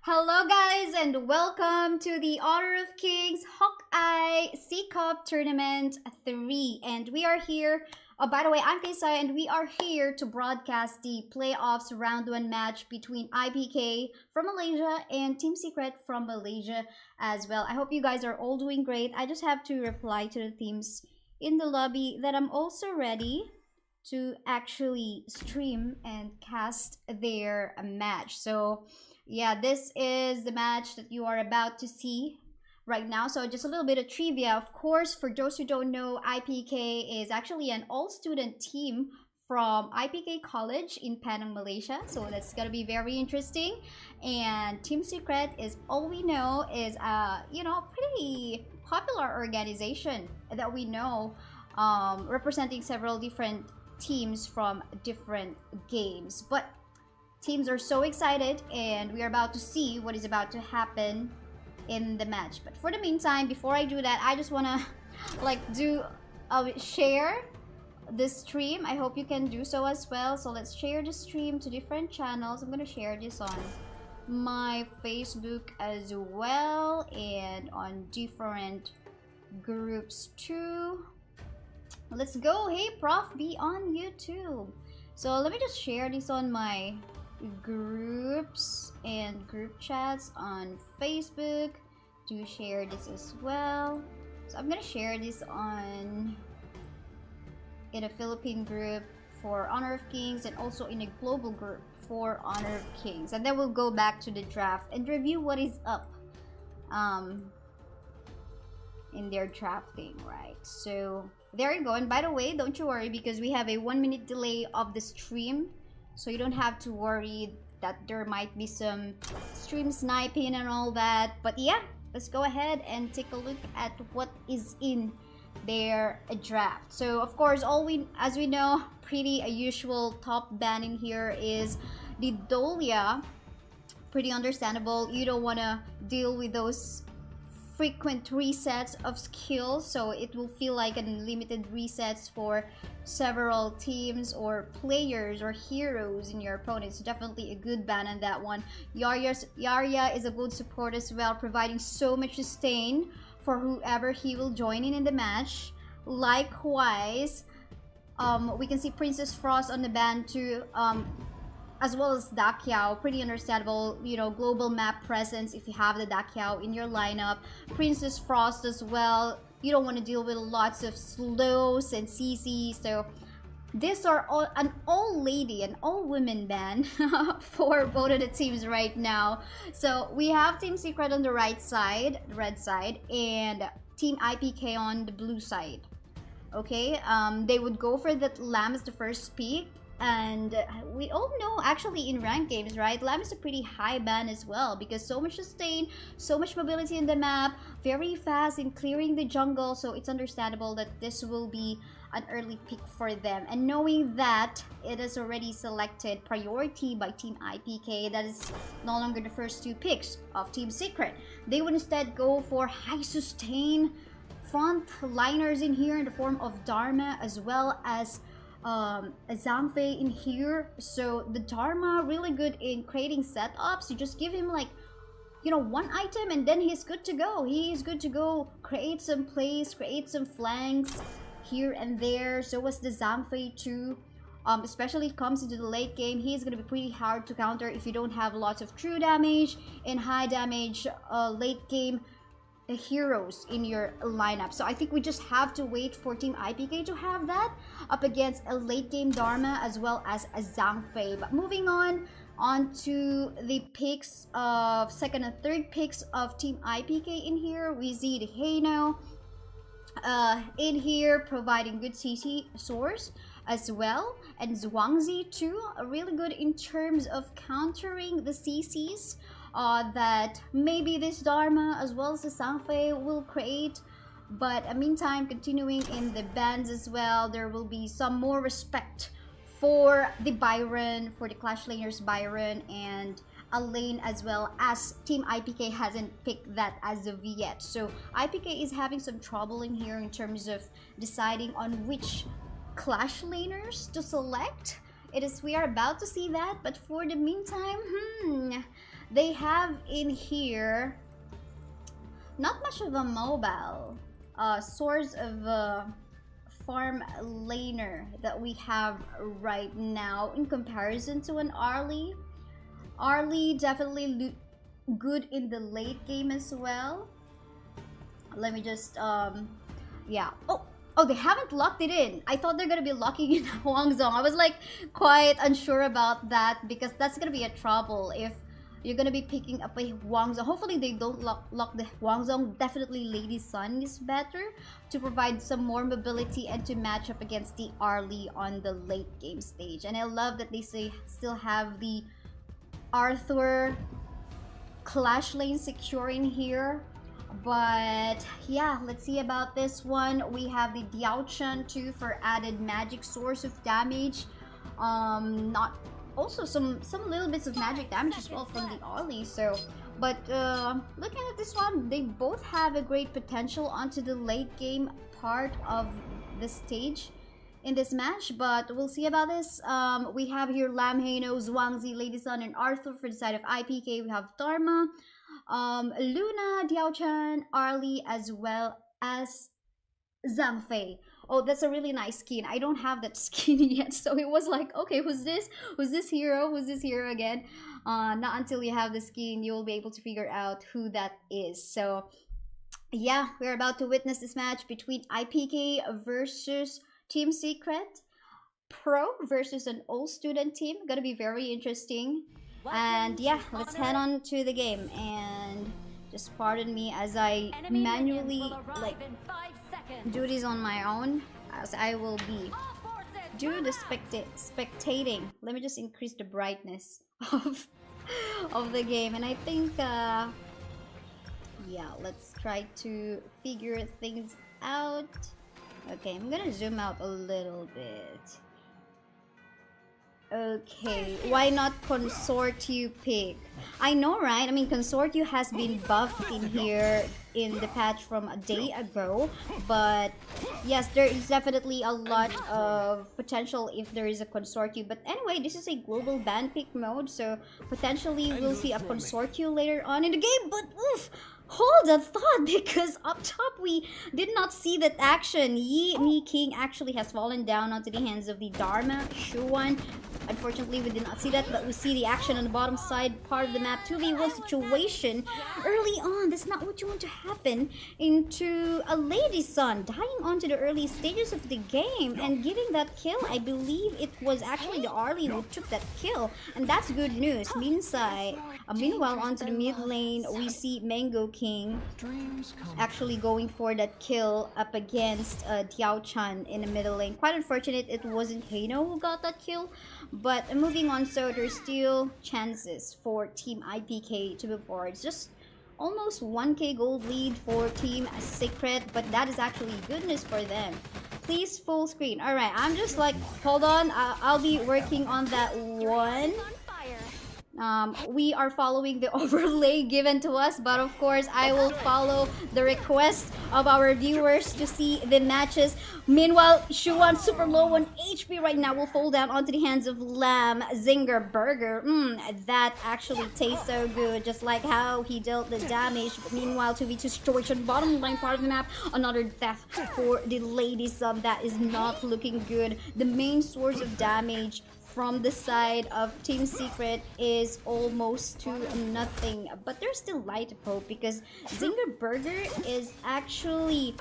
Hello, guys, and welcome to the Honor of Kings Hawkeye C Cup Tournament 3. And we are here. Oh, by the way, I'm Kaysai, and we are here to broadcast the playoffs round 1 match between IPK from Malaysia and Team Secret from Malaysia as well. I hope you guys are all doing great. I just have to reply to the teams in the lobby that I'm also ready to actually stream and cast their match. So yeah, this is the match that you are about to see right now. So just a little bit of trivia. Of course, for those who don't know, IPK is actually an all-student team from IPK College in Penang, Malaysia. So that's gonna be very interesting. And Team Secret is all we know is pretty popular organization that we know, representing several different teams from different games. But teams are so excited, and we are about to see what is about to happen in the match. But for the meantime, before I do that, I just wanna share this stream. I hope you can do so as well. So let's share the stream to different channels. I'm gonna share this on my Facebook as well and on different groups too. Let's go. Hey Prof, be on YouTube. So let me just share this on my groups and group chats on Facebook to share this as well. So I'm gonna share this in a Philippine group for Honor of Kings and also in a global group for Honor of Kings, and then we'll go back to the draft and review what is up in their drafting, right? So there you go. And by the way, don't you worry, because we have a 1-minute delay of the stream, so you don't have to worry that there might be some stream sniping and all that. But yeah, let's go ahead and take a look at what is in their draft. So of course, as we know, pretty a usual top ban in here is the Dolia. Pretty understandable. You don't want to deal with those frequent resets of skills, so it will feel like unlimited resets for several teams or players or heroes in your opponents. Definitely a good ban on that one. Yarya is a good support as well, providing so much sustain for whoever he will join in the match. Likewise, we can see Princess Frost on the ban too, as well as Dakyao. Pretty understandable, global map presence if you have the Dakyao in your lineup. Princess Frost as well. You don't want to deal with lots of slows and CCs, so these are an all-lady and all-women ban for both of the teams right now. So we have Team Secret on the right side, the red side, and Team IPK on the blue side. Okay, they would go for that Lamb as the first pick. And we all know, actually, in ranked games, right, Lamb is a pretty high ban as well, because so much sustain, so much mobility in the map, very fast in clearing the jungle. So it's understandable that this will be an early pick for them. And knowing that it is already selected priority by Team IPK, that is no longer the first 2 picks of Team Secret. They would instead go for high sustain front liners in here in the form of Dharma, as well as a Zamfei in here. So the Dharma really good in creating setups. You just give him one item and then he's good to go. He is good to go, create some plays, create some flanks here and there. So was the Zamfei too. Especially comes into the late game, he's gonna be pretty hard to counter if you don't have lots of true damage and high damage late game heroes in your lineup. So I think we just have to wait for Team IPK to have that up against a late game Dharma as well as a Zamfei. But moving on to the picks of second and third picks of Team IPK in here, we see the Heino in here providing good CC source as well, and Zhuangzi too, really good in terms of countering the CCs that maybe this Dharma as well as the Sanfei will create. But meantime, continuing in the bans as well, there will be some more respect for the Byron, for the Clash Laners Byron and a lane, as well as Team IPK hasn't picked that as of yet. So IPK is having some trouble in here in terms of deciding on which Clash Laners to select. We are about to see that, but for the meantime, they have in here not much of a mobile source of farm laner that we have right now in comparison to an Arlie. Arlie definitely good in the late game as well. Let me just yeah. Oh, they haven't locked it in. I thought they're gonna be locking in Huang Zhong. I was like quite unsure about that because that's gonna be a trouble if you're gonna be picking up a Huang Zhong. Hopefully they don't lock the Huang Zhong. Definitely Lady Sun is better to provide some more mobility and to match up against the Arlie on the late game stage. And I love that they still have the Arthur Clash lane securing here. But yeah, let's see about this one. We have the Diao-chan too for added magic source of damage. Not also some little bits of magic damage as well from the Ollie. So, but looking at this one, they both have a great potential onto the late game part of the stage in this match. But we'll see about this. We have here Lam Haino, Zhuangzi, Lady Sun, and Arthur for the side of IPK. We have Dharma, Luna, Diao-chan, Arlie, as well as Zhang Fei. Oh, that's a really nice skin. I don't have that skin yet, so it was like, okay, who's this? Who's this hero? Who's this hero again? Not until you have the skin, you'll be able to figure out who that is. So, yeah, we're about to witness this match between IPK versus Team Secret. Pro versus an old student team. Gonna be very interesting. And yeah, let's head on to the game. And just pardon me as I manually like do this on my own, as I will be do the spectating. Let me just increase the brightness of the game. And I think yeah, let's try to figure things out. Okay, I'm gonna zoom out a little bit. Okay, why not Consortiu pick? I know, right? I mean, Consortiu has been buffed in here in the patch from a day ago, but yes, there is definitely a lot of potential if there is a Consortiu. But anyway, this is a global ban pick mode, so potentially we'll see a Consortiu later on in the game. But oof! Hold a thought, because up top we did not see that action. Yi Mi King actually has fallen down onto the hands of the Dharma Shuan. Unfortunately, we did not see that, but we see the action on the bottom side part of the map. 2v1 situation early on. That's not what you want to happen into a Lady Sun dying onto the early stages of the game and getting that kill. I believe it was actually the Arlie who took that kill, and that's good news. Meanwhile, onto the mid lane, we see Mango King actually going for that kill up against Diao-chan in the middle lane. Quite unfortunate it wasn't Haino who got that kill, but moving on, so there's still chances for Team IPK to move forward. It's just almost 1k gold lead for Team Secret, but that is actually good news for them. Please full screen. Alright, I'm just like, hold on, I'll be working on that one. We are following the overlay given to us, but of course I will follow the request of our viewers to see the matches. Meanwhile, Shuan super low on HP right now will fall down onto the hands of Lam Zinger Burger. That actually tastes so good, just like how he dealt the damage. But meanwhile, 2v2 situation, bottom line part of the map, another death for the Lady Sun. That is not looking good. The main source of damage from the side of Team Secret is almost to nothing, but there's still light of hope because Zinger Burger is actually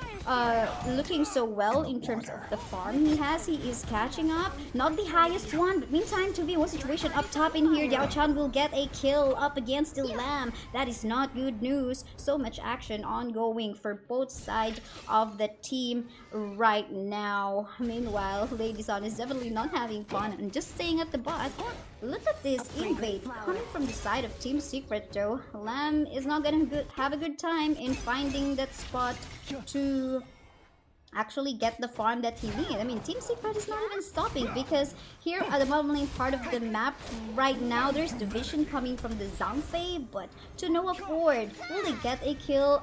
looking so well in terms of the farm he has. He is catching up, not the highest one, but meantime 2v1 situation up top in here. Diao-chan will get a kill up against the Lamb. That is not good news. So much action ongoing for both sides of the team right now. Meanwhile, Lady Sun is definitely not having fun and just staying at the bot. Look at this invade coming from the side of Team Secret though. Lamb is not gonna have a good time in finding that spot to actually get the farm that he needs. I mean, Team Secret is not even stopping because here at the bottom lane part of the map right now, there's division coming from the Zhang Fei, but to no afford. Will they get a kill?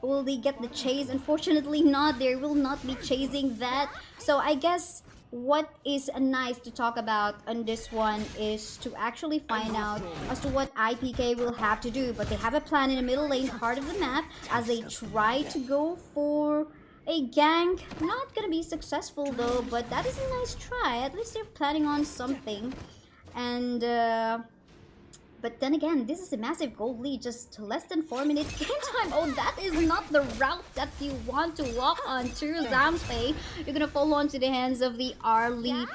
Will they get the chase? Unfortunately not. They will not be chasing that. So I guess what is nice to talk about on this one is to actually find out as to what IPK will have to do. But they have a plan in the middle lane part of the map as they try to go for a gank. Not gonna be successful though, but that is a nice try. At least they're planning on something. And but then again, this is a massive gold lead, just less than 4 minutes game time. Oh, that is not the route that you want to walk on to Zamfei. You're gonna fall onto the hands of the Arlie.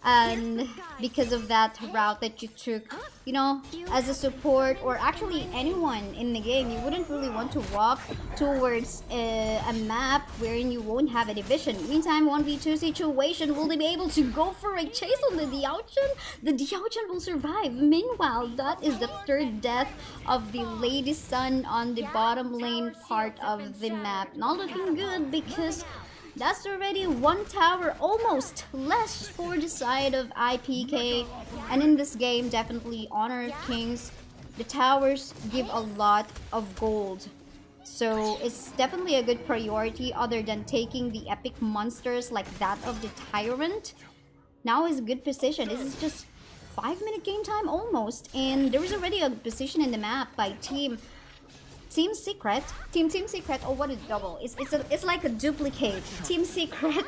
And because of that route that you took, you know, as a support or actually anyone in the game, you wouldn't really want to walk towards a map wherein you won't have any vision. Meantime, 1v2 situation, will they be able to go for a chase on the Diaochan? The Diaochan will survive. Meanwhile, that is the third death of the Lady Sun on the bottom lane part of the map. Not looking good because that's already one tower almost less for the side of IPK. And in this game, definitely Honor of Kings, the towers give a lot of gold. So it's definitely a good priority other than taking the epic monsters like that of the Tyrant. Now is a good position. This is just 5-minute game time almost. And there is already a position in the map by Team Secret. Team Secret. Oh, what a double. It's like a duplicate. Team Secret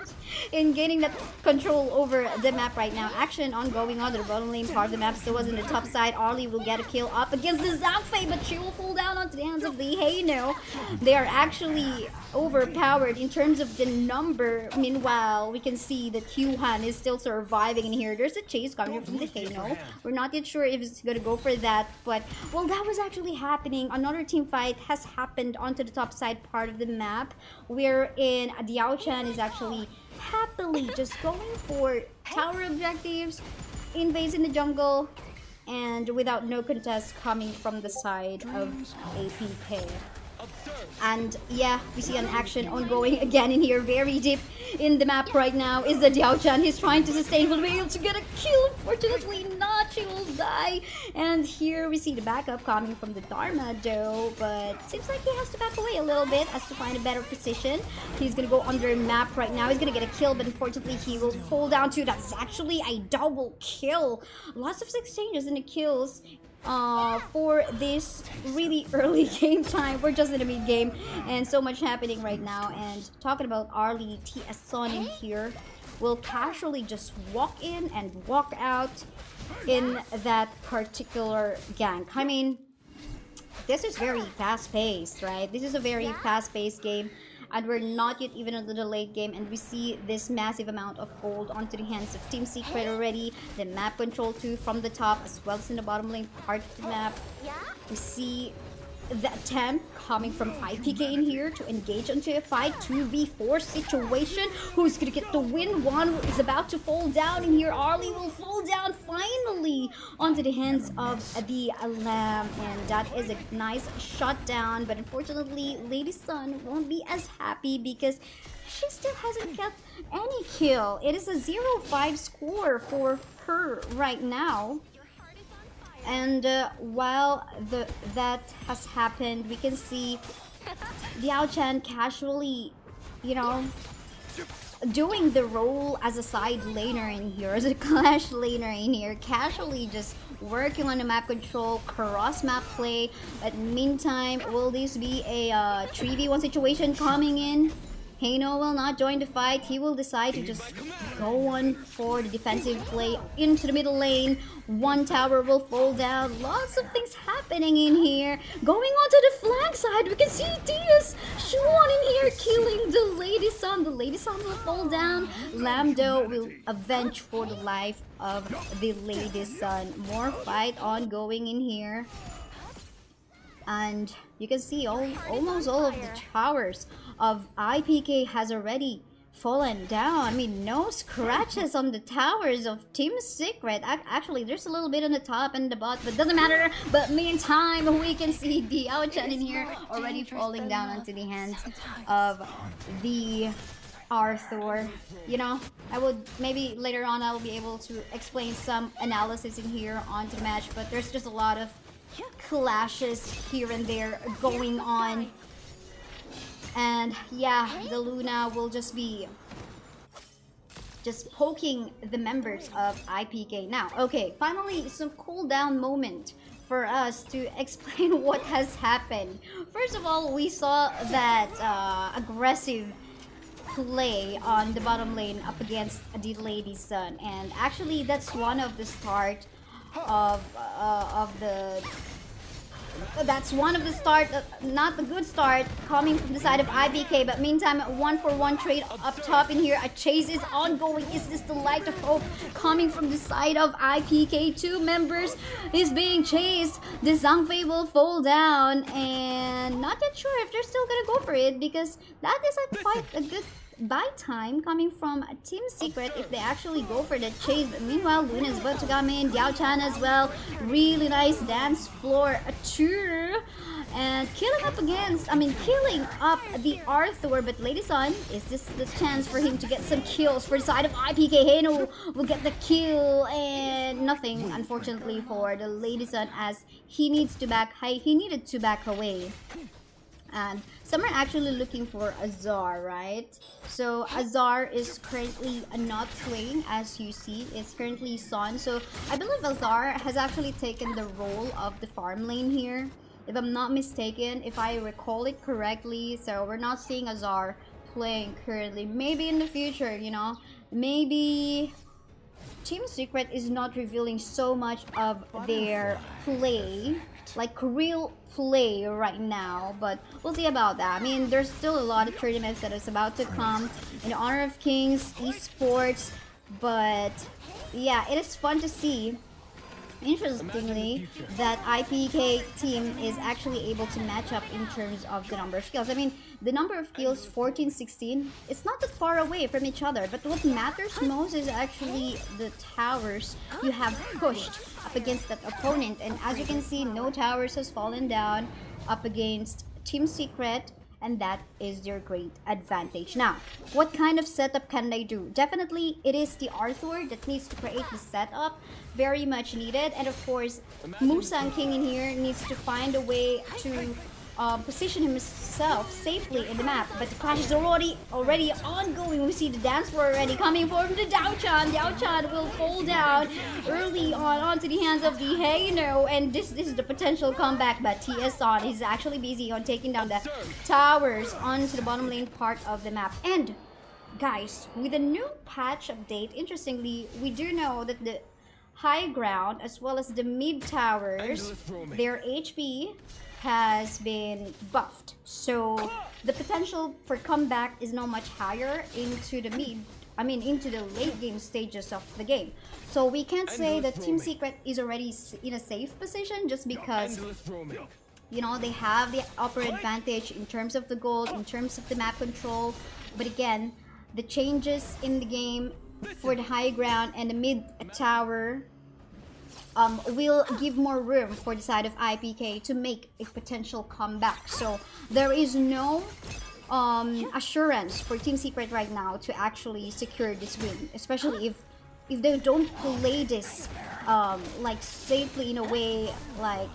in gaining that control over the map right now. Action ongoing on the bottom lane part of the map. Still was in the top side. Arlie will get a kill up against the Zamfei, but she will fall down onto the hands of the Heino. They are actually overpowered in terms of the number. Meanwhile, we can see that Hyuhan is still surviving in here. There's a chase coming from the Heino. We're not yet sure if it's gonna go for that, but well, that was actually happening. Another team fight has happened onto the top side part of the map, wherein Diaochan is actually happily just going for tower objectives, invades in the jungle, and without no contest coming from the side of APK. And yeah, we see an action ongoing again in here, very deep in the map right now is the Diaochan. He's trying to sustain, will be able to get a kill. Unfortunately not, she will die. And here we see the backup coming from the Dharma though, but seems like he has to back away a little bit as to find a better position. He's gonna go under map right now. He's gonna get a kill, but unfortunately he will fall down too. That's actually a double kill. Lots of exchanges in the kills for this really early game time. We're just in the mid game and so much happening right now. And talking about Arlie, TS Son in here will casually just walk in and walk out in that particular gank. I mean, this is very fast-paced, right? This is a very fast-paced game, and we're not yet even into the late game, and we see this massive amount of gold onto the hands of Team Secret already. The map control too from the top as well as in the bottom lane part of the map. We see the attempt coming from IPK in here to engage into a fight 2v4 situation. Who's gonna get the win? One is about to fall down in here. Arlie will fall down finally onto the hands of the Lamb, and that is a nice shutdown. But unfortunately, Lady Sun won't be as happy because she still hasn't got any kill. It is a 0-5 score for her right now. And while that has happened, we can see Diaochan casually, you know, doing the role as a side laner in here, as a clash laner in here, casually just working on the map control, cross map play. But meantime, will this be a 3v1 situation coming in? Heino will not join the fight. He will decide to just go on for the defensive play into the middle lane. One tower will fall down. Lots of things happening in here. Going on to the flank side, we can see TS Shuan in here killing the Lady Sun. The Lady Sun will fall down. Lambdo will avenge for the life of the Lady Sun. More fight ongoing in here. And you can see almost all of the towers of IPK has already fallen down. I mean, no scratches on the towers of Team Secret. Actually, there's a little bit on the top and the bottom, but doesn't matter. But meantime, we can see the Diaochan in here already falling down onto the hands of the Arthur. You know, I would maybe later on I'll be able to explain some analysis in here onto the match, but there's just a lot of clashes here and there going on. And yeah, the Luna will just be just poking the members of IPK. Now, okay, finally some cool down moment for us to explain what has happened. First of all, we saw that aggressive play on the bottom lane up against the Lady Sun, and actually that's one of the start of the that's one of the start, not the good start coming from the side of IPK, but meantime 1-for-1 trade up top in here. A chase is ongoing. Is this the light of hope coming from the side of IPK? Two members is being chased. The Zhangfei will fall down, and not yet sure if they're still gonna go for it, because that is quite a good buy time coming from Team Secret if they actually go for the chase. But meanwhile, Luna is about to come in, Diao Chan as well. Really nice dance floor tour. And killing up the Arthur, but Lady Sun, is this the chance for him to get some kills for the side of IPK? Heino will get the kill, and nothing, unfortunately, for the Lady Sun, as he needed to back away. And some are actually looking for Azar, right? So Azar is currently not playing, as you see. It's currently Son. So I believe Azar has actually taken the role of the farm lane here, if I'm not mistaken, if I recall it correctly. So we're not seeing Azar playing currently. Maybe in the future, you know, maybe Team Secret is not revealing so much of their play, like real play right now, but we'll see about that. I mean, there's still a lot of tournaments that is about to come in Honor of Kings, esports, but yeah, it is fun to see, interestingly, that IPK team is actually able to match up in terms of the number of kills. I mean, the number of kills, 14, 16, it's not that far away from each other, but what matters most is actually the towers you have pushed up against that opponent. And as you can see, no towers has fallen down up against Team Secret, and that is their great advantage. Now, what kind of setup can they do? Definitely, it is the Arthur that needs to create the setup. Very much needed. And of course, Musang King in here needs to find a way to position himself safely in the map. But the clash is already ongoing. We see the dance floor already coming from the Diao Chan. Diao Chan will fall down early on onto the hands of the Heino, and this is the potential comeback. But TS on is actually busy on taking down the towers onto the bottom lane part of the map. And guys, with a new patch update, interestingly, we do know that the high ground as well as the mid towers, their HP has been buffed, so the potential for comeback is now much higher into the into the late game stages of the game. So we can't say that Team Secret is already in a safe position, just because, you know, they have the upper advantage in terms of the gold, in terms of the map control. But again, the changes in the game for the high ground and the mid tower will give more room for the side of IPK to make a potential comeback. So there is no assurance for Team Secret right now to actually secure this win, especially if they don't play this like safely, in a way, like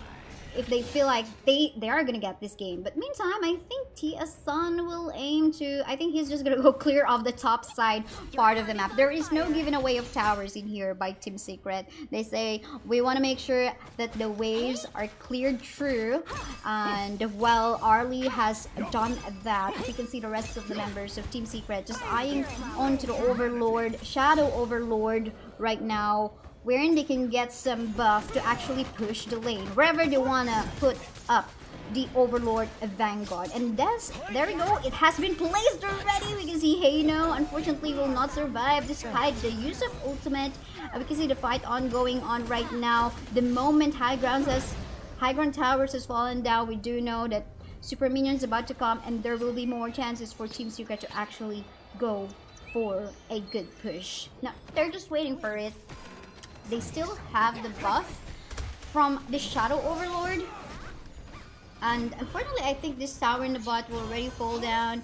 if they feel like they are gonna get this game. But meantime, I think TS Sun will aim to, I think he's just gonna go clear of the top side part of the map. There is no giving away of towers in here by Team Secret. They say we want to make sure that the waves are cleared through, and while Arlie has done that, you can see the rest of the members of Team Secret just eyeing onto the Overlord, Shadow Overlord right now, wherein they can get some buff to actually push the lane wherever they wanna put up the Overlord Vanguard. And there we go, it has been placed already. We can see Heino unfortunately will not survive despite the use of ultimate. We can see the fight ongoing on right now. The moment high ground towers has fallen down, we do know that super minions about to come, and there will be more chances for Team Secret to actually go for a good push. Now they're just waiting for it. They still have the buff from the Shadow Overlord, and unfortunately I think this tower in the bot will already fall down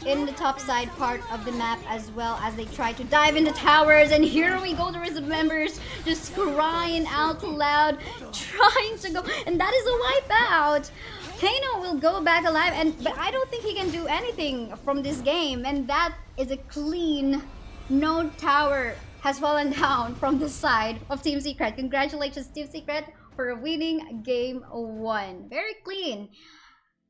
in the top side part of the map, as well as they try to dive into towers. And here we go, the rest of members just crying out loud, trying to go, and that is a wipeout. Heino will go back alive, but I don't think he can do anything from this game, and that is a clean no tower has fallen down from the side of Team Secret. Congratulations, Team Secret, for winning game 1. Very clean.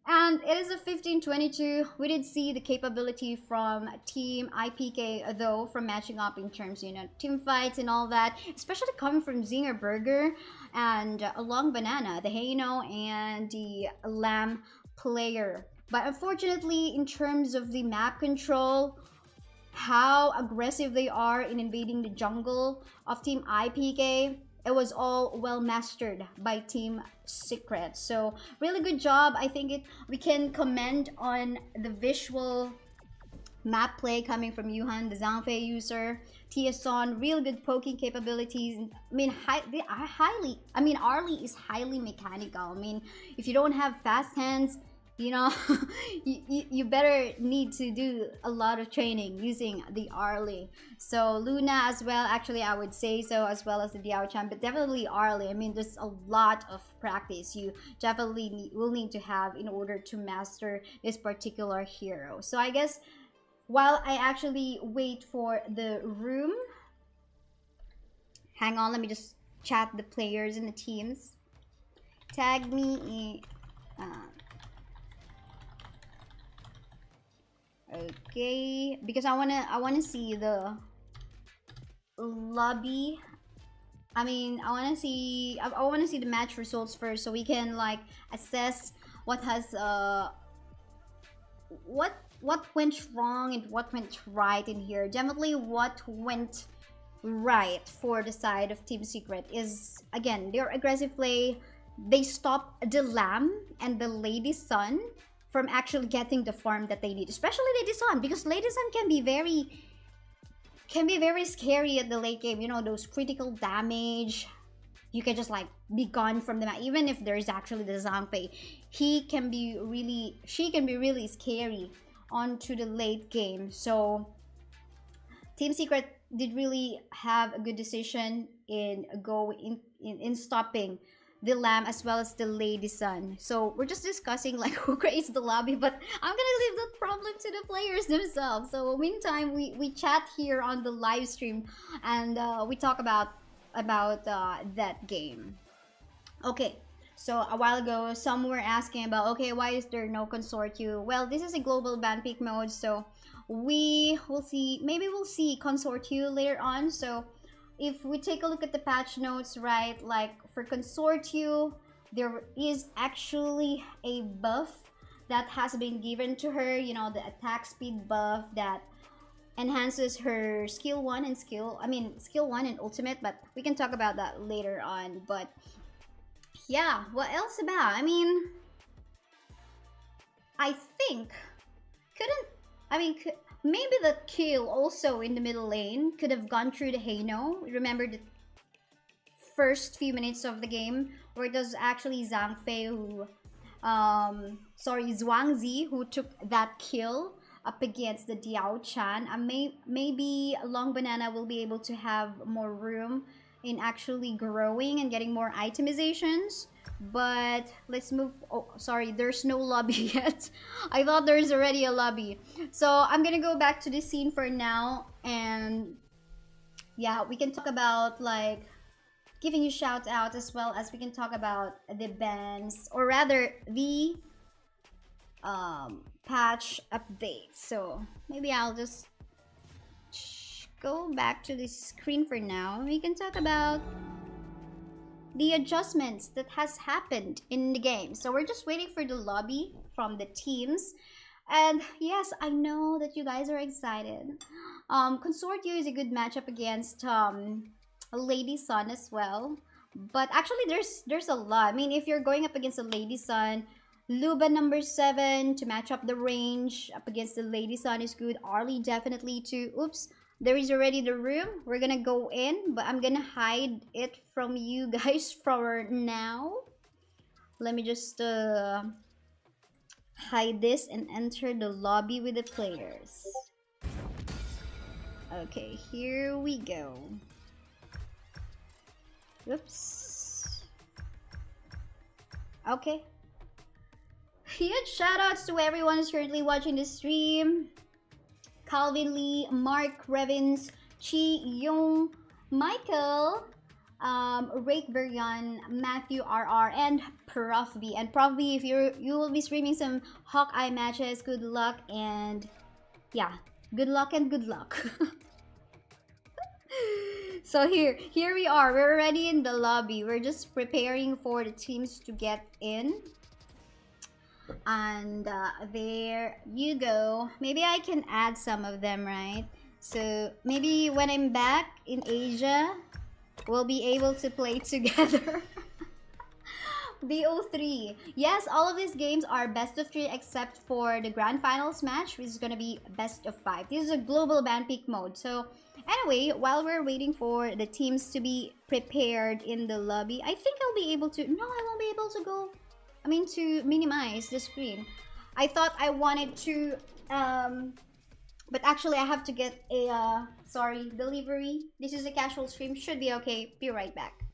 And it is a 15-22. We did see the capability from Team IPK, though, from matching up in terms, you know, team fights and all that, especially coming from Zinger Burger and Long Banana, the Haino and the Lamb player. But unfortunately, in terms of the map control, how aggressive they are in invading the jungle of Team IPK, it was all well mastered by Team Secret. So really good job. I think we can commend on the visual map play coming from Yuhan, the Zhangfei user. Tieson, real good poking capabilities. I mean, Arlie is highly mechanical. I mean, if you don't have fast hands, you know, you better need to do a lot of training using the Arlie. So Luna as well, actually I would say so, as well as the Diao Chan, but definitely Arlie. I mean, there's a lot of practice you definitely will need to have in order to master this particular hero. So I guess while I actually wait for the room, hang on, let me just chat the players and the teams. Tag me in, okay, because I wanna see the lobby. I mean, I wanna see the match results first, so we can like assess what has what went wrong and what went right in here. Definitely what went right for the side of Team Secret is, again, their aggressive play. They stopped the Lamb and the Lady Sun from actually getting the farm that they need, especially Lady Sun, because Lady Sun can be very scary at the late game. You know, those critical damage, you can just like be gone from the map. Even if there's actually the Zhangfei, she can be really scary onto the late game. So Team Secret did really have a good decision in stopping the Lamb as well as the Lady Sun. So we're just discussing like who creates the lobby, but I'm gonna leave that problem to the players themselves. So meantime, we chat here on the live stream and we talk about that game. Okay, so a while ago some were asking about, okay, why is there no consort you? Well, this is a global ban peak mode, so we will see, maybe we'll see consort you later on. So if we take a look at the patch notes, right, like for consort you, there is actually a buff that has been given to her, you know, the attack speed buff that enhances her skill 1 and skill 1 and ultimate, but we can talk about that later on. But yeah, what else about? I mean, I think maybe the kill also in the middle lane could have gone through the Haino. Remember the first few minutes of the game where it was actually Zhangfei who Zhuangzi who took that kill up against the Diao Chan. Maybe Long Banana will be able to have more room in actually growing and getting more itemizations. But let's move. Oh, sorry, there's no lobby yet. I thought there's already a lobby. So I'm gonna go back to the scene for now, and yeah, we can talk about like giving you shout out, as well as we can talk about the bans, or rather the patch updates. So maybe I'll just go back to the screen for now. We can talk about the adjustments that has happened in the game. So we're just waiting for the lobby from the teams. And yes, I know that you guys are excited. Consort U is a good matchup against Lady Sun as well. But actually there's a lot. I mean, if you're going up against a Lady Sun, Luba number 7 to match up the range up against the Lady Sun is good. Arlie definitely too. Oops. There is already the room. We're gonna go in, but I'm gonna hide it from you guys for now. Let me just hide this and enter the lobby with the players. Okay, here we go. Oops. Okay. Huge shoutouts to everyone who's currently watching the stream. Calvin Lee, Mark Revins, Chi Young, Michael, Rake Verian, Matthew RR, and Prof B. And Prof B, if you will be streaming some Hawkeye matches, good luck, and yeah, good luck and good luck. So here we are. We're already in the lobby. We're just preparing for the teams to get in. And there you go. Maybe I can add some of them, right? So maybe when I'm back in Asia, we'll be able to play together. BO3. Yes, all of these games are best of 3 except for the grand finals match, which is gonna be best of 5. This is a global ban peak mode. So anyway, while we're waiting for the teams to be prepared in the lobby, I think I'll be able to... No, I won't be able to go... I mean, to minimize the screen. I thought I wanted to... but actually, I have to get a... sorry, delivery. This is a casual stream. Should be okay. Be right back.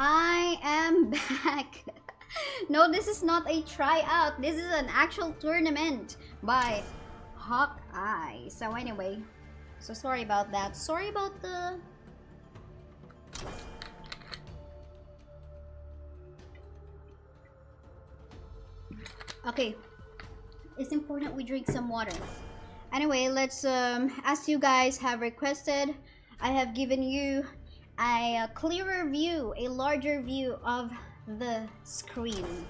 I am back. No, this is not a tryout. This is an actual tournament by Hawkeye. So anyway, so sorry about that. Sorry about the... Okay, it's important we drink some water. Anyway, let's, as you guys have requested, I have given you a clearer view, a larger view of the screen.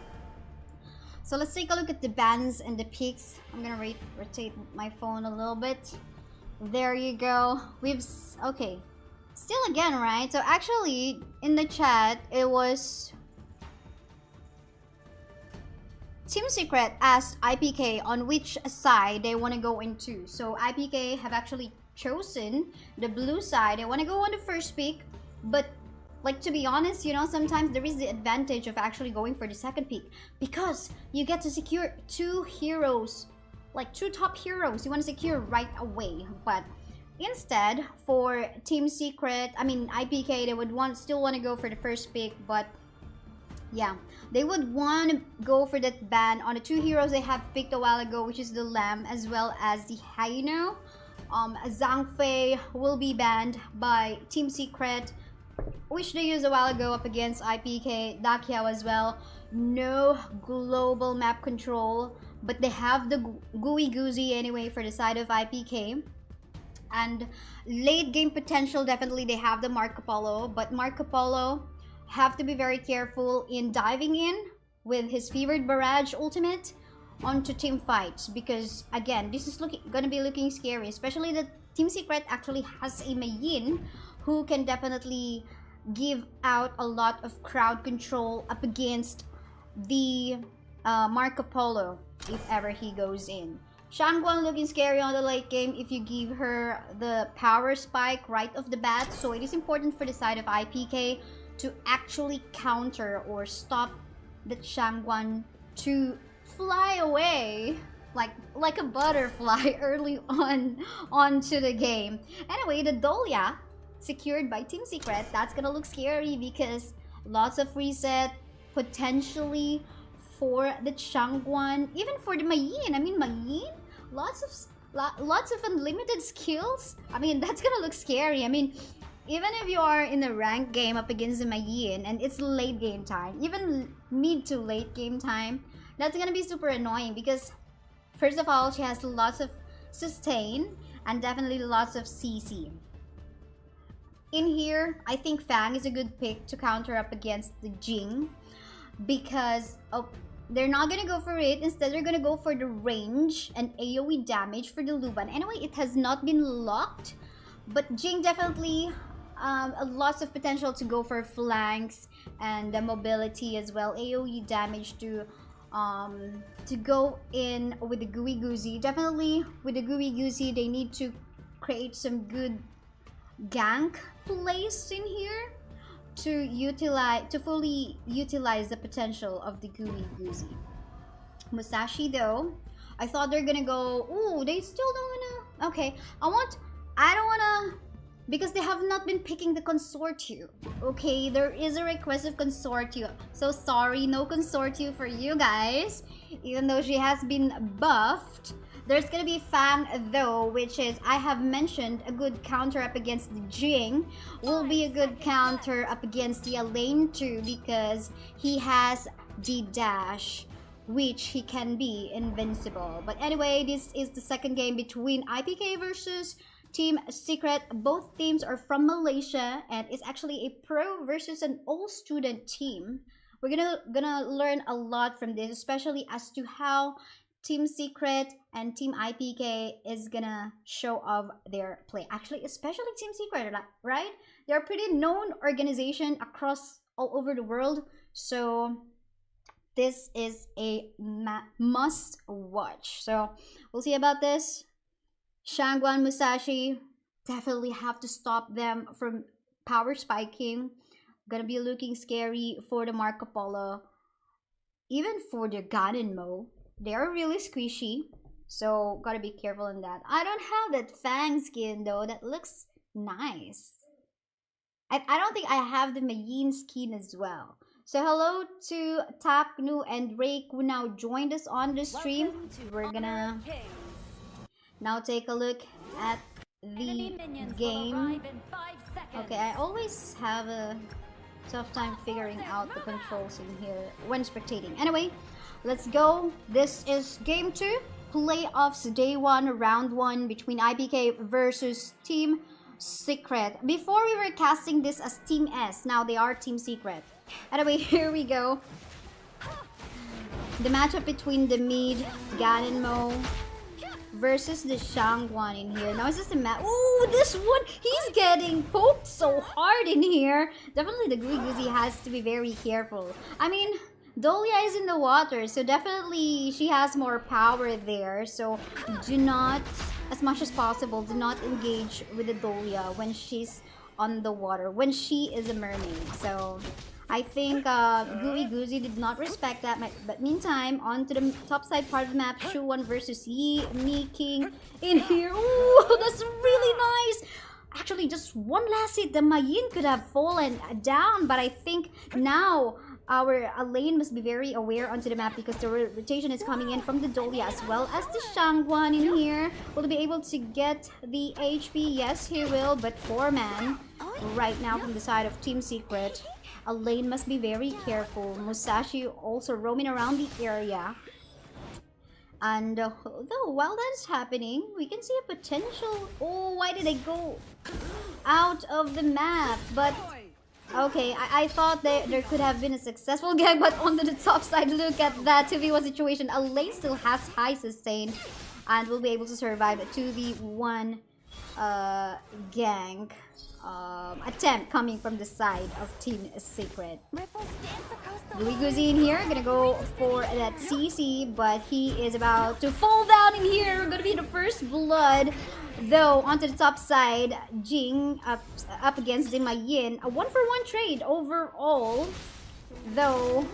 So let's take a look at the bans and the peaks. I'm gonna rotate my phone a little bit. There you go. Okay. Still again, right? So actually, in the chat, it was... Team Secret asked IPK on which side they want to go into. So IPK have actually chosen the blue side. They want to go on the first pick. But, like, to be honest, you know, sometimes there is the advantage of actually going for the second pick, because you get to secure 2 heroes, like 2 top heroes you want to secure right away. But instead, for Team Secret, I mean IPK, they would still want to go for the first pick, but yeah, they would want to go for that ban on the 2 heroes they have picked a while ago, which is the Lamb as well as the Haino. Zhang Fei will be banned by Team Secret, which they used a while ago up against IPK. Dakiao as well. No global map control, but they have the Gooey Goozy anyway for the side of IPK. And late game potential, definitely they have the Marco Polo, but Marco Polo have to be very careful in diving in with his Fevered Barrage ultimate onto team fights, because again, this is gonna be looking scary, especially that Team Secret actually has a Mei Yin who can definitely give out a lot of crowd control up against the Marco Polo if ever he goes in. Shangguan looking scary on the late game if you give her the power spike right off the bat. So it is important for the side of IPK to actually counter or stop the Shangguan to fly away like a butterfly early onto the game. Anyway, the Dolia secured by Team Secret, that's gonna look scary because lots of reset potentially for the Changguan, even for the Mei Yin. I mean, Mei Yin, lots of unlimited skills. I mean, that's gonna look scary. I mean, even if you are in a ranked game up against the Mei Yin and it's late game time, even mid to late game time, that's gonna be super annoying because first of all, she has lots of sustain and definitely lots of CC. In here, I think Fang is a good pick to counter up against the Jing. because they're not gonna go for it. Instead, they're gonna go for the range and AoE damage for the Luban. Anyway, it has not been locked, but Jing definitely lots of potential to go for flanks and the mobility as well. AoE damage to go in with the Gooey Goozy. Definitely with the Gooey Goozy, they need to create some good gank plays in here to fully utilize the potential of the Gooey Goozy. Musashi though, I thought they're gonna go. Ooh, they still don't wanna. Okay, I don't wanna, because they have not been picking the Consortium. Okay, there is a request of Consortium. So sorry, no Consortium for you guys. Even though she has been buffed. There's gonna be Fang though, which is, I have mentioned, a good counter up against the Jing. Will be a good counter up against the Elaine too, because he has the dash, which he can be invincible. But anyway, this is the second game between IPK versus Team Secret. Both teams are from Malaysia, and it's actually a pro versus an all-student team. We're gonna learn a lot from this, especially as to how Team Secret and Team IPK is gonna show off their play. Actually, especially Team Secret, right? They're a pretty known organization across all over the world, so this is a must watch. So we'll see about this. Shangguan, Musashi, definitely have to stop them from power spiking. Gonna be looking scary for the Marco Polo. Even for the Ganonmo, they are really squishy. So gotta be careful in that. I don't have that Fang skin though. That looks nice. I don't think I have the Mayin skin as well. So hello to Taknu and Rake who now joined us on the stream. We're gonna now take a look at the game. Okay, I always have a tough time figuring out the controls in here when spectating. Anyway, let's go. This is game 2, playoffs day 1, round 1 between IPK versus Team Secret. Before we were casting this as Team S, now they are Team Secret. Anyway, here we go. The matchup between the mid Ganonmo versus the Shangguan in here. Now is this the match? Ooh, this one, he's getting poked so hard in here. Definitely the Gooey Goozy has to be very careful. I mean, Dolia is in the water, so definitely she has more power there. So do not, as much as possible, do not engage with the Dolia when she's on the water, when she is a mermaid. So I think Gooey Goozy did not respect that. But meantime, on to the top side part of the map, Shuwon versus Yi, Mi King in here. Ooh, that's really nice. Actually, just one last hit, the Mayin could have fallen down. But I think now our Elaine must be very aware onto the map because the rotation is coming in from the Dolia as well as the Shangguan in here. Will he be able to get the HP? Yes, he will. But 4-man right now from the side of Team Secret. Elaine must be very careful. Musashi also roaming around the area. And though while that is happening, we can see a potential. Oh, why did I go out of the map? But okay, I thought there could have been a successful gang, but onto the top side, look at that 2v1 situation. Elaine still has high sustain and will be able to survive a 2v1 gang attempt coming from the side of Team Secret. Gooey Goozy in here, gonna go for that CC, but he is about to fall down in here. Gonna be the first blood. Though, onto the top side, Jing up against the Mayin. A 1-for-1 trade overall, though,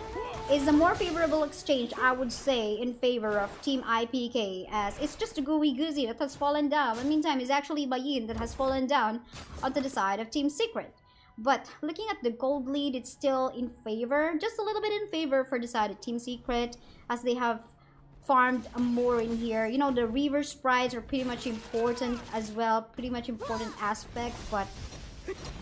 is a more favorable exchange, I would say, in favor of Team IPK, as it's just a Gooey Goozy that has fallen down. In the meantime, it's actually Mayin that has fallen down onto the side of Team Secret. But looking at the gold lead, it's still in favor, just a little bit in favor for the side of Team Secret, as they have farmed more in here. You know, the river sprites are pretty much important as well, pretty much important aspect, but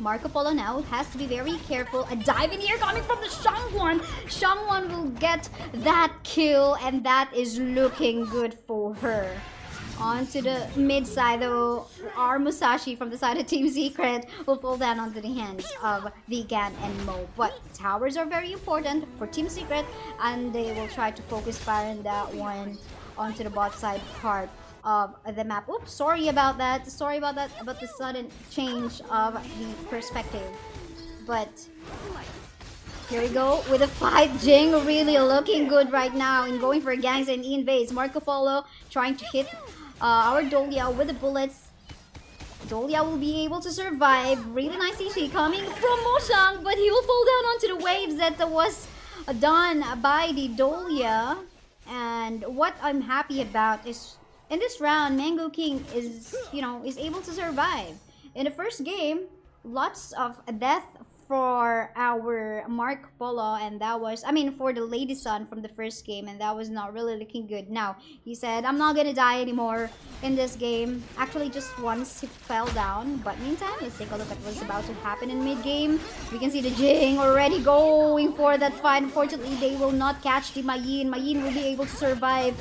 Marco Polo now has to be very careful. A dive in here coming from the Shangguan. Shangguan will get that kill, and that is looking good for her. Onto the mid side though, our Musashi from the side of Team Secret will fall down onto the hands of Vegan and Mo. But towers are very important for Team Secret, and they will try to focus fire on that one onto the bot side part of the map. Oops, sorry about that. Sorry about that, about the sudden change of the perspective. But here we go with a fight. Jing really looking good right now in going for gangs and invades. Marco Polo trying to hit our Dolia with the bullets. Dolia will be able to survive. Really nice EC coming from Mosang, but he will fall down onto the waves that was done by the Dolia. And what I'm happy about is in this round, Mango King is, is able to survive. In the first game, lots of death for our Mark Polo, and that was, for the Lady Sun from the first game, and that was not really looking good. Now, he said, I'm not gonna die anymore in this game. Actually, just once he fell down, but meantime, let's take a look at what's about to happen in mid-game. We can see the Jing already going for that fight. Unfortunately, they will not catch the Mayin. Mayin will be able to survive.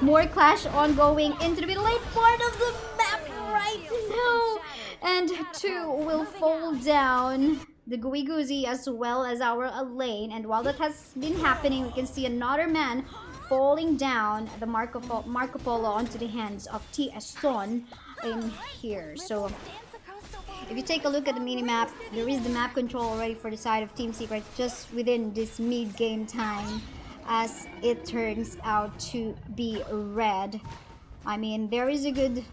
More clash ongoing into the middle lane part of the map right now. And two will fall down. The Gooey Goozy as well as our lane. And while that has been happening, we can see another man falling down the Marco Polo onto the hands of T. Eston in here. So if you take a look at the minimap, there is the map control already for the side of Team Secret just within this mid-game time, as it turns out to be red. There is a good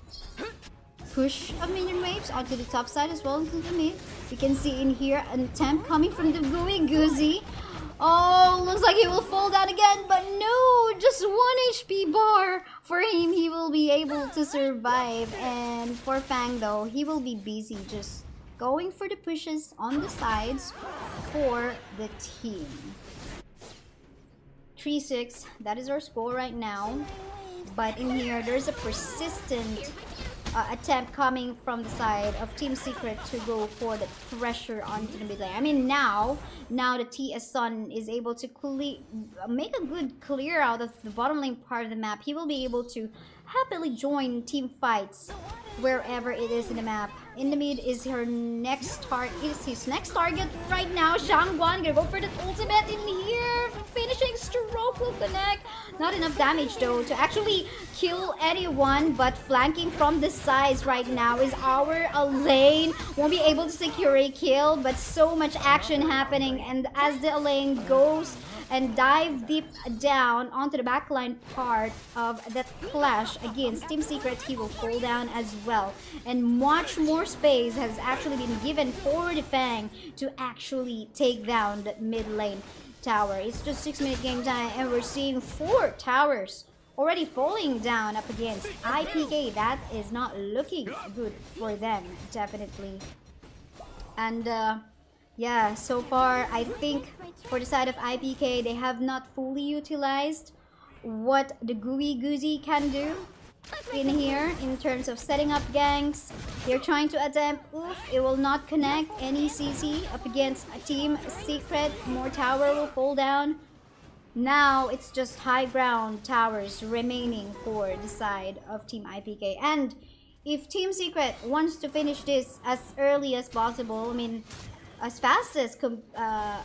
push of minion waves onto the top side as well into the mid. You can see in here an attempt coming from the Gooey Goozy. Oh, looks like he will fall down again, but no, just 1 HP bar for him. He will be able to survive. And for Fang though, he will be busy just going for the pushes on the sides for the team. 3-6, that is our score right now. But in here, there's a persistent attempt coming from the side of Team Secret to go for the pressure onto the mid lane. Now the TS Sun is able to make a good clear out of the bottom lane part of the map. He will be able to happily join team fights wherever it is in the map. In the mid is his next target right now. Shangguan gonna go for the ultimate in here. Finishing stroke will connect. Not enough damage though to actually kill anyone, but flanking from the sides right now is our lane. Won't be able to secure a kill, but so much action happening. And as the lane goes and dive deep down onto the backline part of that clash against Team Secret, he will fall down as well. And much more space has actually been given for the Fang to actually take down the mid lane tower. It's just 6-minute game time, and we're seeing 4 towers already falling down up against IPK. That is not looking good for them, definitely. And yeah, so far I think for the side of IPK, they have not fully utilized what the Gooey Goozy can do in here in terms of setting up ganks. They're trying to attempt, it will not connect any CC up against a Team Secret. More tower will fall down. Now it's just high ground towers remaining for the side of Team IPK. And if Team Secret wants to finish this as early as possible, as fast as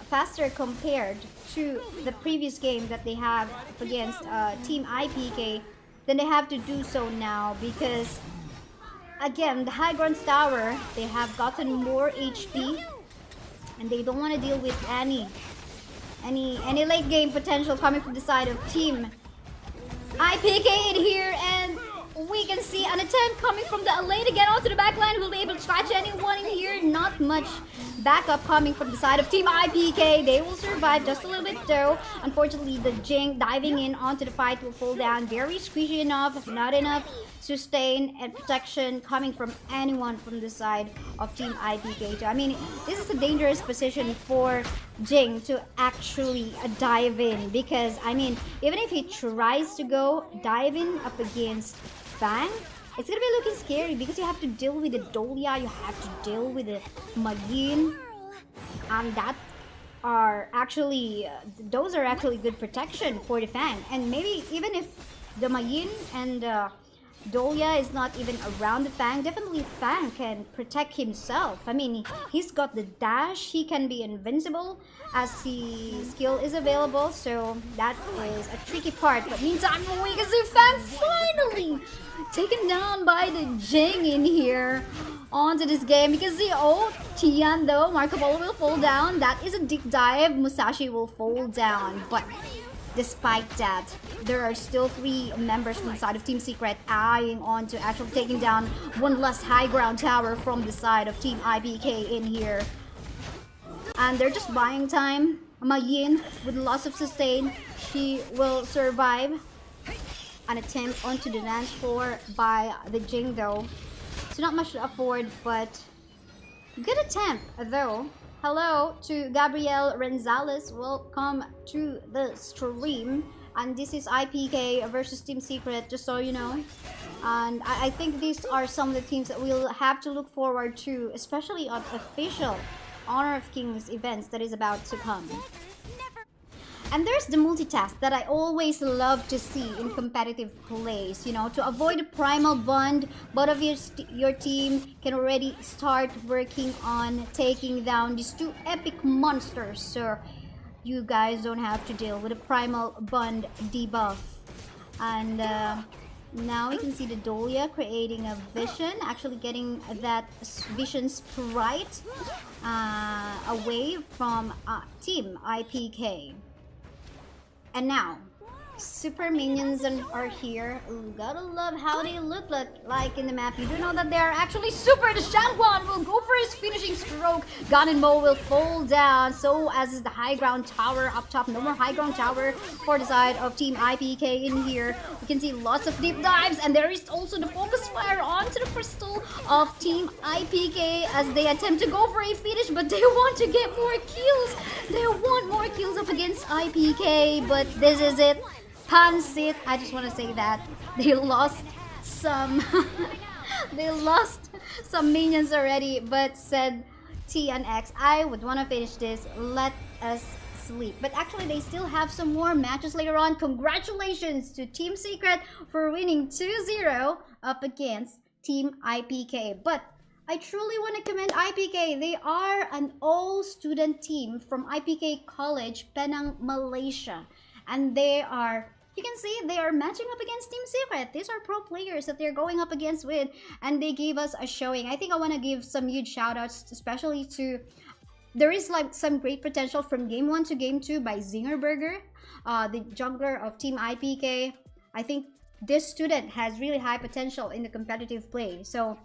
faster compared to the previous game that they have against Team IPK, then they have to do so now, because again, the high ground tower, they have gotten more HP and they don't want to deal with any late game potential coming from the side of Team IPK in here. And we can see an attempt coming from the lane again onto the backline. Will be able to catch anyone in here. Not much backup coming from the side of Team IPK. They will survive just a little bit though. Unfortunately, the Jing diving in onto the fight will fall down. Very squishy enough, not enough sustain and protection coming from anyone from the side of Team IPK. This is a dangerous position for Jing to actually dive in, because even if he tries to go dive in up against Fang, it's gonna be looking scary, because you have to deal with the Dolia, you have to deal with the Magin, that are actually those are actually good protection for the Fang. And maybe even if the Magin and Dolia is not even around the Fang. Definitely Fang can protect himself. I mean, he's got the dash. He can be invincible as the skill is available. So that is a tricky part. But meantime, we can see Fang finally taken down by the Jing in here onto this game. You can see, oh, Tian though, Marco Polo will fall down. That is a deep dive. Musashi will fall down. But despite that, there are still 3 members from the side of Team Secret eyeing on to actually taking down one last high ground tower from the side of Team IPK in here. And they're just buying time. Ma Yin with loss of sustain. She will survive an attempt onto the dance floor by the Jing though. So not much to afford, but good attempt though. Hello to Gabriel Renzales. Welcome to the stream. And this is IPK versus Team Secret, just so you know. And I think these are some of the teams that we'll have to look forward to, especially on official Honor of Kings events that is about to come. And there's the multitask that I always love to see in competitive plays. You know, to avoid a primal bond, both of your team can already start working on taking down these 2 epic monsters. So you guys don't have to deal with a primal bond debuff. And now you can see the Dolia creating a vision, actually getting that vision sprite away from Team IPK. And now, super minions are here. Ooh, gotta love how they look like in the map. You do know that they are actually super. The Shangguan will go for his finishing stroke. Gan and Mo will fall down. So as is the high ground tower up top. No more high ground tower for the side of Team IPK in here. You can see lots of deep dives. And there is also the focus fire onto the crystal of Team IPK as they attempt to go for a finish. But they want to get more kills. They want more kills up against IPK. But this is it. Pansit. I just want to say that they lost some they lost some minions already, but said T and X, I would want to finish this, let us sleep. But actually they still have some more matches later on. Congratulations to Team Secret for winning 2-0 up against Team IPK. But I truly want to commend IPK. They are an all-student team from IPK College, Penang, Malaysia. And they are, you can see, they are matching up against Team Secret. These are pro players that they're going up against with, and they gave us a showing. I think I want to give some huge shout outs, especially to, there is like some great potential from game 1 to game 2 by Zingerberger, the jungler of Team IPK. I think this student has really high potential in the competitive play. So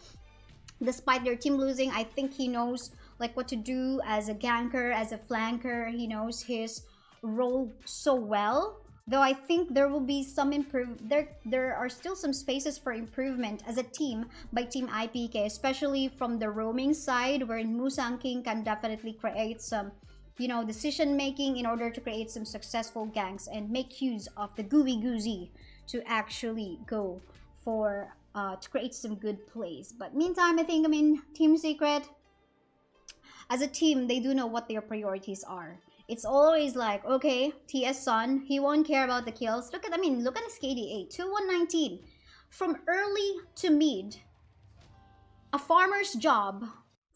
despite their team losing, I think he knows like what to do as a ganker, as a flanker. He knows his role so well, though I think there will be some there are still some spaces for improvement as a team by Team IPK, especially from the roaming side, where Musang King can definitely create some, you know, decision making in order to create some successful ganks and make use of the gooey goozy to actually go for to create some good plays. But meantime, I think, Team Secret as a team, they do know what their priorities are. It's always like, okay, TS Sun, he won't care about the kills. Look at his KDA, 2119. From early to mid, a farmer's job,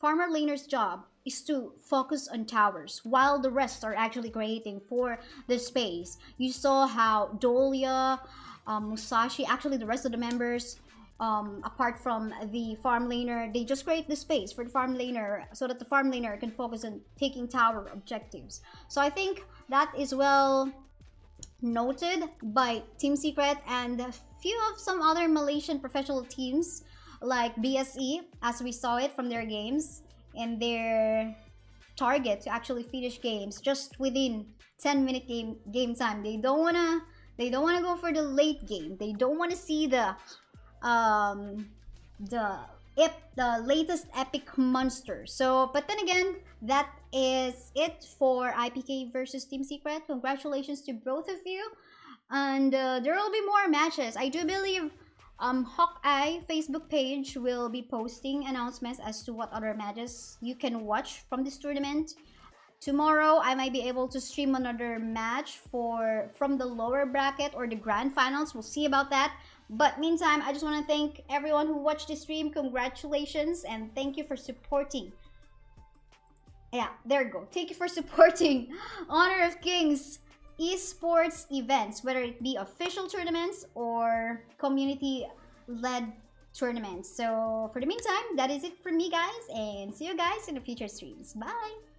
farmer laner's job, is to focus on towers, while the rest are actually creating for the space. You saw how Dolia, Musashi, actually the rest of the members, apart from the farm laner, they just create the space for the farm laner so that the farm laner can focus on taking tower objectives. So I think that is well noted by Team Secret and a few of some other Malaysian professional teams like BSE, as we saw it from their games and their target to actually finish games just within 10-minute game time. They don't wanna go for the late game. They don't want to see the latest epic monster. So, but then again, that is it for IPK versus Team Secret. Congratulations to both of you, and there will be more matches. I do believe HoK Facebook page will be posting announcements as to what other matches you can watch from this tournament. Tomorrow, I might be able to stream another match from the lower bracket or the grand finals. We'll see about that. But meantime, I just want to thank everyone who watched this stream. Congratulations and thank you for supporting. Yeah, there you go. Thank you for supporting Honor of Kings esports events, whether it be official tournaments or community-led tournaments. So for the meantime, that is it from me, guys, and see you guys in the future streams. Bye!